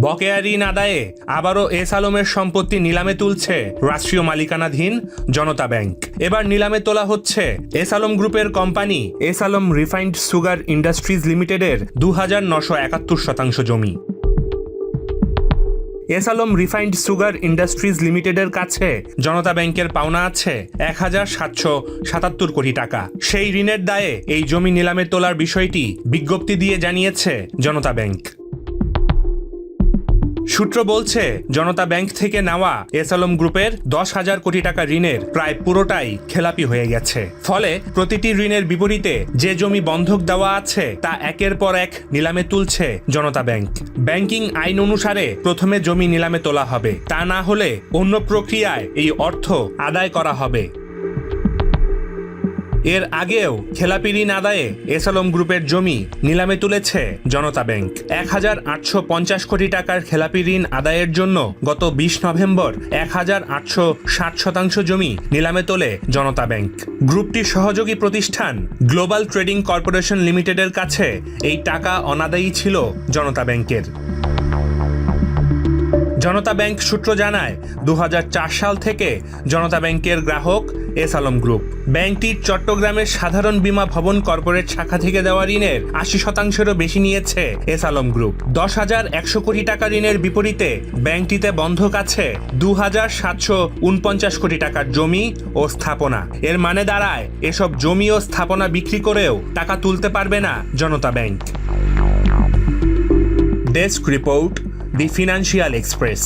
বকেয়া ঋণ আদায়ে আবারও এস আলমের সম্পত্তি নিলামে তুলছে রাষ্ট্রীয় মালিকানাধীন জনতা ব্যাংক। এবার নিলামে তোলা হচ্ছে এস আলম গ্রুপের company S Alam refined sugar industries লিমিটেডের ২,৯৭১ জমি। S Alam refined sugar industries লিমিটেডের কাছে জনতা ব্যাংকের পাওনা আছে ১,৭৭৭ কোটি টাকা। সেই ঋণের দায়ে এই জমি নিলামে তোলার বিষয়টি বিজ্ঞপ্তি দিয়ে জানিয়েছে জনতা ব্যাংক। সূত্র বলছে, জনতা ব্যাংক থেকে নেওয়া এস আলম গ্রুপের ১০,০০০ কোটি টাকা ঋণের প্রায় পুরোটাই খেলাপি হয়ে গেছে। ফলে প্রতিটি ঋণের বিপরীতে যে জমি বন্ধক দেওয়া আছে তা একের পর এক নিলামে তুলছে জনতা ব্যাংক। ব্যাংকিং আইন অনুসারে প্রথমে জমি নিলামে তোলা হবে, তা না হলে অন্য প্রক্রিয়ায় এই অর্থ আদায় করা হবে। এর আগেও খেলাপি ঋণ আদায়ে এস আলম গ্রুপের জমি নিলামে তুলেছে জনতা ব্যাংক। ১,৮৫০ কোটি টাকার খেলাপি ঋণ আদায়ের জন্য গত ২০ নভেম্বর ১,৮৬০% জমি নিলামে তোলে জনতা ব্যাংক। গ্রুপটির সহযোগী প্রতিষ্ঠান গ্লোবাল ট্রেডিং কর্পোরেশন লিমিটেডের কাছে এই টাকা অনাদায়ী ছিল জনতা ব্যাংকের। জনতা ব্যাংক সূত্র জানায়, ২০০৪ সাল থেকে জনতা ব্যাংকের গ্রাহক এস আলম গ্রুপ। ব্যাংকটির চট্টগ্রামের সাধারণ বীমা ভবন কর্পোরেট শাখা থেকে দেওয়া ঋণের ৮০%-এরও বেশি নিয়েছে এস আলম গ্রুপ। ১০,১০০ কোটি টাকা ঋণের বিপরীতে ব্যাংকটিতে বন্ধক আছে ২,৭৪৯ কোটি টাকার জমি ও স্থাপনা। এর মানে দাঁড়ায়, এসব জমি ও স্থাপনা বিক্রি করেও টাকা তুলতে পারবে না জনতা ব্যাংক। ডেস্ক রিপোর্ট, দি ফিনান্সিয়াল এক্সপ্রেস।